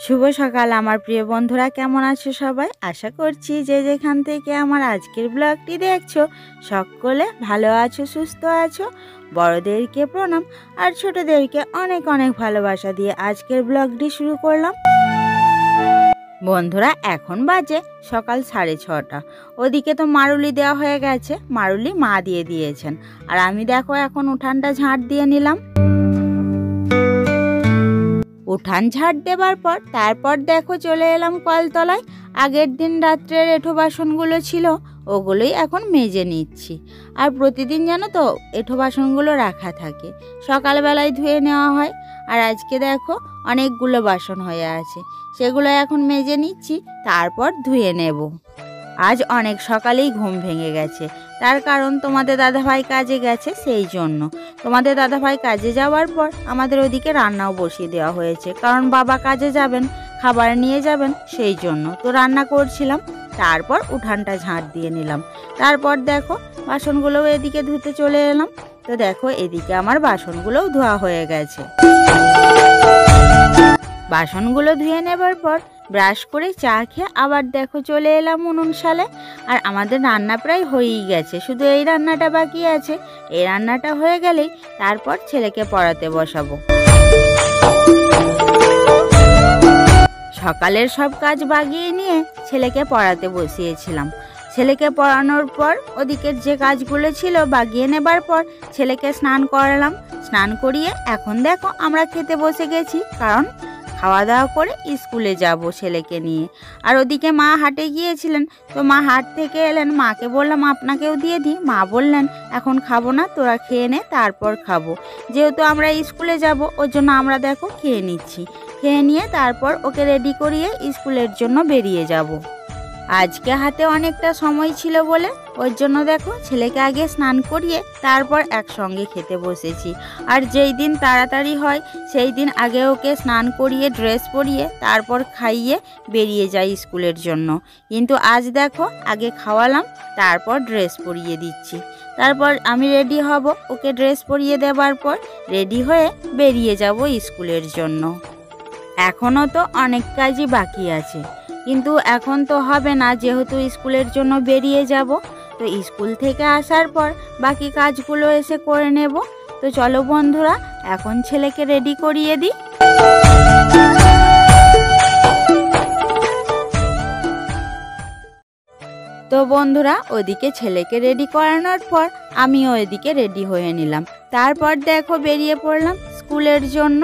শুভ সকাল আমার প্রিয় বন্ধুরা, কেমন আছো সবাই? আশা করছি যে যেখান থেকে আমার আজকের ব্লগটি দেখছো সকলে ভালো আছো, সুস্থ আছো। বড়দেরকে প্রণাম আর ছোটদেরকে অনেক অনেক ভালোবাসা দিয়ে আজকের ব্লগটি শুরু করলাম। বন্ধুরা, এখন বাজে সকাল 6:30। ওদিকে তো মারুলি দেওয়া হয়ে গেছে, মারুলি মা দিয়ে দিয়েছেন। আর আমি দেখো এখন উঠানটা ঝাঁট দিয়ে নিলাম। উঠান ঝাড় দেবার পর তারপর দেখো চলে এলাম কলতলায়। আগের দিন রাত্রের এঁঠো বাসনগুলো ছিল, ওগুলোই এখন মেজে নিচ্ছি। আর প্রতিদিন জানো তো এঁঠো বাসনগুলো রাখা থাকে, সকালবেলায় ধুয়ে নেওয়া হয়। আর আজকে দেখো অনেকগুলো বাসন হয়ে আছে, সেগুলো এখন মেজে নিচ্ছি, তারপর ধুয়ে নেব। আজ অনেক সকালেই ঘুম ভেঙে গেছে, তার কারণ তোমাদের দাদাভাই কাজে গেছে, সেই জন্য। তোমাদের দাদাভাই কাজে যাওয়ার পর আমাদের ওদিকে রান্নাও বসিয়ে দেওয়া হয়েছে, কারণ বাবা কাজে যাবেন, খাবার নিয়ে যাবেন, সেই জন্য তো রান্না করছিলাম। তারপর উঠানটা ঝাঁট দিয়ে নিলাম। তারপর দেখো বাসনগুলোও এদিকে ধুতে চলে এলাম। তো দেখো এদিকে আমার বাসনগুলোও ধোয়া হয়ে গেছে। বাসনগুলো ধুয়ে নেবার পর ব্রাশ করে চা খেয়ে আবার দেখো চলে এলাম উনুন শালে। আর আমাদের রান্না প্রায় হয়েই গেছে, শুধু এই রান্নাটা বাকি আছে। এই রান্নাটা হয়ে গেলেই তারপর ছেলেকে পড়াতে বসাবো। সকালের সব কাজ বাগিয়ে নিয়ে ছেলেকে পড়াতে বসিয়েছিলাম। ছেলেকে পড়ানোর পর ওদিকের যে কাজগুলো ছিল বাগিয়ে নেবার পর ছেলেকে স্নান করালাম। স্নান করিয়ে এখন দেখো আমরা খেতে বসে গেছি, কারণ খাওয়া দাওয়া করে স্কুলে যাব ছেলেকে নিয়ে। আর ওদিকে মা হাটে গিয়েছিলেন, তো মা হাট থেকে এলেন, মাকে বললাম আপনাকেও দিয়ে দিই। মা বললেন এখন খাবো না, তোরা খেয়ে নে, তারপর খাবো। যেহেতু আমরা স্কুলে যাব ওর জন্য আমরা দেখো খেয়ে নিচ্ছি। খেয়ে নিয়ে তারপর ওকে রেডি করিয়ে স্কুলের জন্য বেরিয়ে যাব। আজকে হাতে অনেকটা সময় ছিল বলে ওর জন্য দেখো ছেলেকে আগে স্নান করিয়ে তারপর একসঙ্গে খেতে বসেছি। আর যেই দিন তাড়াতাড়ি হয় সেই দিন আগে ওকে স্নান করিয়ে ড্রেস পরিয়ে তারপর খাইয়ে বেরিয়ে যাই স্কুলের জন্য। কিন্তু আজ দেখো আগে খাওয়ালাম, তারপর ড্রেস পরিয়ে দিচ্ছি। তারপর আমি রেডি হব, ওকে ড্রেস পরিয়ে দেবার পর রেডি হয়ে বেরিয়ে যাব স্কুলের জন্য। এখনও তো অনেক কাজই বাকি আছে, কিন্তু এখন তো হবে না, যেহেতু স্কুলের জন্য বেরিয়ে যাব। তো স্কুল থেকে আসার পর বাকি কাজগুলো এসে করে নেব। তো চলো বন্ধুরা, এখন ছেলেকে রেডি করিয়ে দিই। তো বন্ধুরা, ওদিকে ছেলেকে রেডি করানোর পর আমিও এদিকে রেডি হয়ে নিলাম। তারপর দেখো বেরিয়ে পড়লাম স্কুলের জন্য।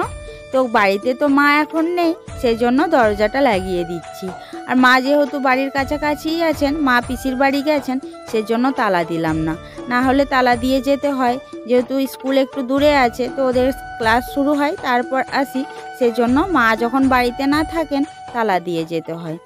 তো বাড়িতে তো মা এখন নেই, সেজন্য দরজাটা লাগিয়ে দিচ্ছি। আর মা যেহেতু বাড়ির কাছাকাছিই আছেন, মা পিসির বাড়ি গেছেন, সেজন্য তালা দিলাম না, না হলে তালা দিয়ে যেতে হয়। যেহেতু স্কুল একটু দূরে আছে, তো ওদের ক্লাস শুরু হয় তারপর আসি, সেজন্য মা যখন বাড়িতে না থাকেন তালা দিয়ে যেতে হয়।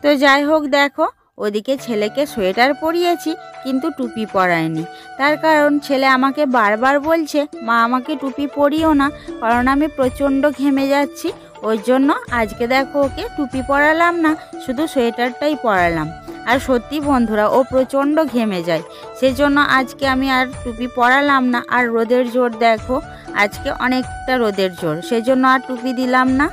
তো যাই হোক, দেখো ওদিকে ছেলেকে সোয়েটার পরিয়েছি কিন্তু টুপি পরায়নি। তার কারণ ছেলে আমাকে বারবার বলছে মা আমাকে টুপি পরিও না, কারণ আমি প্রচণ্ড ঘেমে যাচ্ছি। ওই জন্য আজকে দেখো ওকে টুপি পরালাম না, শুধু সোয়েটারটাই পরালাম। আর সত্যি বন্ধুরা, ও প্রচণ্ড ঘেমে যায়, সেজন্য আজকে আমি আর টুপি পরালাম না। আর রোদের জোর দেখো, আজকে অনেকটা রোদের জোর, সেজন্য আর টুপি দিলাম না।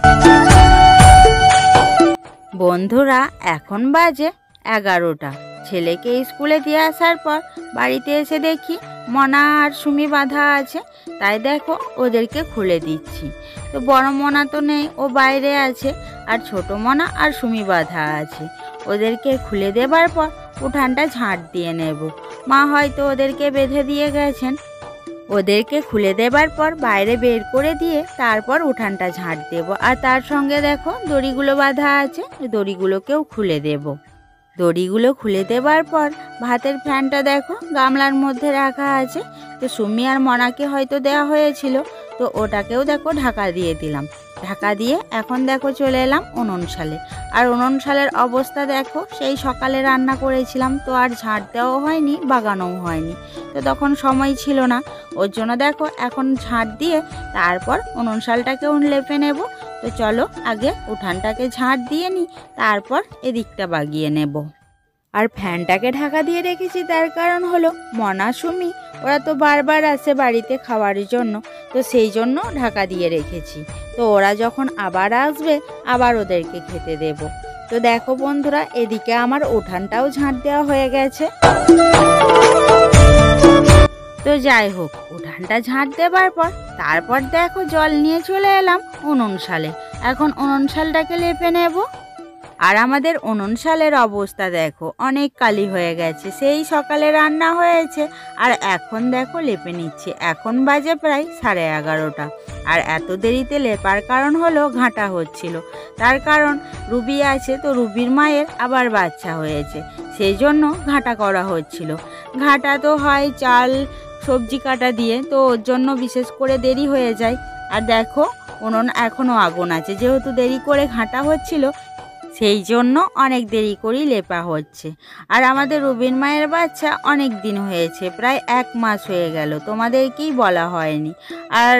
বন্ধুরা, এখন বাজে 11টা। ছেলেকে স্কুলে দিয়ে আসার পর বাড়িতে এসে দেখি মনা আর সুমি বাঁধা আছে, তাই দেখো ওদেরকে খুলে দিচ্ছি। তো বড় মনা তো নেই, ও বাইরে আছে। আর ছোট মনা আর সুমি বাঁধা আছে। ওদেরকে খুলে দেবার পর উঠানটা ঝাঁট দিয়ে নেব। মা হয়তো ওদেরকে বেঁধে দিয়ে গেছেন। ওদেরকে খুলে দেবার পর বাইরে বের করে দিয়ে তারপর উঠানটা ঝাঁট দেব। আর তার সঙ্গে দেখো দড়িগুলো বাঁধা আছে, দড়িগুলোকেও খুলে দেব। দড়িগুলো খুলে দেবার পর ভাতের ফ্যানটা দেখো গামলার মধ্যে রাখা আছে। তো সুমি আর মনাকে হয়তো দেওয়া হয়েছিল, তো ওটাকেও দেখো ঢাকা দিয়ে দিলাম। ঢাকা দিয়ে এখন দেখো চলে এলাম উনুন শালে। আর উনুন শালের অবস্থা দেখো, সেই সকালে রান্না করেছিলাম, তো আর ঝাঁট দেওয়াও হয়নি, বাগানোও হয়নি, তো তখন সময় ছিল না। ওর জন্য দেখো এখন ঝাঁট দিয়ে তারপর উনুন শালটাকেও লেপে নেব। তো চলো আগে উঠানটাকে ঝাঁট দিয়ে নিই, তারপর এদিকটা বাগিয়ে নেব। আর ফ্যানটাকে ঢাকা দিয়ে রেখেছি তার কারণ হলো মনা সুমি ওরা তো বারবার আসে বাড়িতে খাওয়ার জন্য, তো সেই জন্য ঢাকা দিয়ে রেখেছি। তো ওরা যখন আবার আসবে আবার ওদেরকে খেতে দেব। তো দেখো বন্ধুরা, এদিকে আমার উঠানটাও ঝাঁট দেওয়া হয়ে গেছে। তো যাই হোক, উঠানটা ঝাঁট দেবার পর তারপর দেখো জল নিয়ে চলে এলাম উনুন শালে। এখন উনুন শালটাকে লেপে নেব। আর আমাদের উনুন শালের অবস্থা দেখো, অনেক কালি হয়ে গেছে। সেই সকালে রান্না হয়েছে আর এখন দেখো লেপে নিচ্ছি। এখন বাজে প্রায় 11:30। আর এত দেরিতে লেপার কারণ হলো ঘাঁটা হচ্ছিল। তার কারণ রুবি আছে, তো রুবির মায়ের আবার বাচ্চা হয়েছে, সেই জন্য ঘাঁটা করা হচ্ছিল। ঘাঁটা তো হয় চাল সবজি কাটা দিয়ে, তো ওর জন্য বিশেষ করে দেরি হয়ে যায়। আর দেখো উনুন এখনও আগুন আছে, যেহেতু দেরি করে ঘাঁটা হচ্ছিল সেই জন্য অনেক দেরি করেই লেপা হচ্ছে। আর আমাদের রুবির মায়ের বাচ্চা অনেক দিন হয়েছে, প্রায় 1 মাস হয়ে গেল, তোমাদেরকেই বলা হয়নি। আর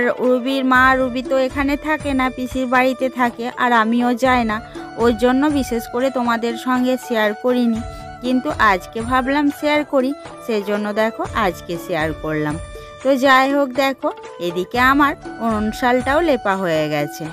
রুবি তো এখানে থাকে না, পিসির বাড়িতে থাকে, আর আমিও যাই না, ওর জন্য বিশেষ করে তোমাদের সঙ্গে শেয়ার করিনি। কিন্তু আজকে ভাবলাম শেয়ার করি, সেই জন্য দেখো আজকে শেয়ার করলাম। তো যাই হোক, দেখো এদিকে আমার উনুন শালটাও লেপা হয়ে গেছে।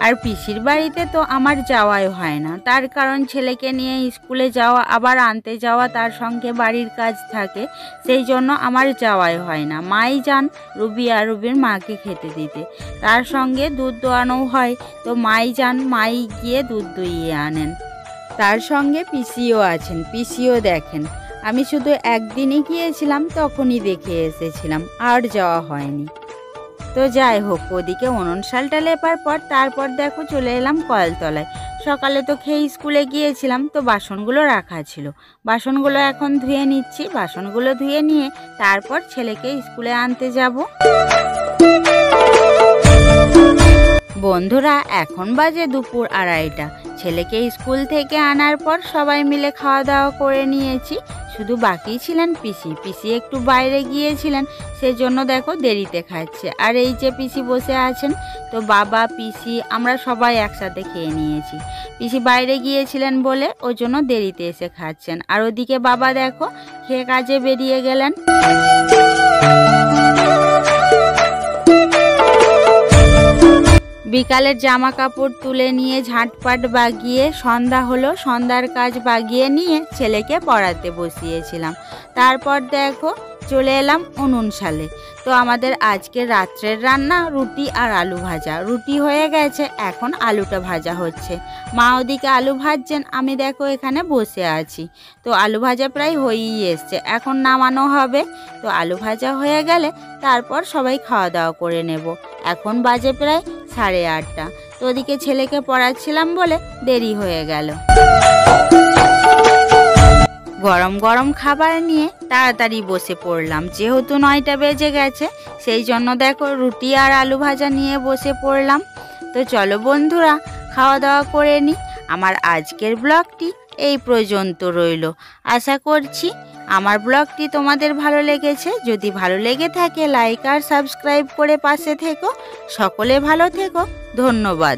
আর পিসির বাড়িতে তো আমার যাওয়াই হয় না, তার কারণ ছেলেকে নিয়ে স্কুলে যাওয়া আবার আনতে যাওয়া, তার সঙ্গে বাড়ির কাজ থাকে, সেই জন্য আমার যাওয়াই হয় না। মাই যান রুবি আর রুবির মাকে খেতে দিতে, তার সঙ্গে দুধ দোয়ানো হয়, তো মাই যান, মাই গিয়ে দুধ দুইয়ে আনেন। তার সঙ্গে পিসিও আছেন, পিসিও দেখেন। আমি শুধু একদিনই গিয়েছিলাম, তখনই দেখে এসেছিলাম, আর যাওয়া হয়নি। তো যাই হোক, ওদিকে উনুন শালটা লেপার পর তারপর দেখো চলে এলাম কলতলায়। সকালে তো খেয়ে স্কুলে গিয়েছিলাম, তো বাসনগুলো রাখা ছিল, বাসনগুলো এখন ধুয়ে নিচ্ছি। বাসনগুলো ধুয়ে নিয়ে তারপর ছেলেকে স্কুলে আনতে যাব। বন্ধুরা, এখন বাজে দুপুর 2:30। ছেলেকে স্কুল থেকে আনার পর সবাই মিলে খাওয়া দাওয়া করে নিয়েছি, শুধু বাকি ছিলেন পিসি একটু বাইরে গিয়েছিলেন, সেজন্য দেখো দেরিতে খাচ্ছে। আর এই যে পিসি বসে আছেন, তো বাবা পিসি আমরা সবাই একসাথে খেয়ে নিয়েছি। পিসি বাইরে গিয়েছিলেন বলে ওর জন্য দেরিতে এসে খাচ্ছেন। আর ওদিকে বাবা দেখো খেয়ে কাজে বেরিয়ে গেলেন। বিকালের জামা কাপড় তুলে নিয়ে ঝাঁটপাট বাগিয়ে সন্ধ্যা হলো, সন্ধ্যার কাজ বাগিয়ে নিয়ে ছেলেকে পড়াতে বসিয়েছিলাম। তারপর দেখো চলে এলাম উনুন শালে। তো আমাদের আজকে রাত্রের রান্না রুটি আর আলু ভাজা। রুটি হয়ে গেছে, এখন আলুটা ভাজা হচ্ছে। মা ওদিকে আলু ভাজছেন, আমি দেখো এখানে বসে আছি। তো আলু ভাজা প্রায় হয়েই এসছে, এখন নামানো হবে। তো আলু ভাজা হয়ে গেলে তারপর সবাই খাওয়া দাওয়া করে নেব। এখন বাজে প্রায় 8:30। তো ওদিকে ছেলেকে পড়াচ্ছিলাম বলে দেরি হয়ে গেল। গরম গরম খাবার নিয়ে তাড়াতাড়ি বসে পড়লাম, যেহেতু 9টা বেজে গেছে, সেই জন্য দেখো রুটি আর আলু ভাজা নিয়ে বসে পড়লাম। তো চলো বন্ধুরা, খাওয়া দাওয়া করে নিই। আমার আজকের ব্লগটি এই পর্যন্ত রইল। আশা করছি আমার ব্লগটি তোমাদের ভালো লেগেছে। যদি ভালো লেগে থাকে লাইক আর সাবস্ক্রাইব করে পাশে থেকো। সকলে ভালো থেকো, ধন্যবাদ।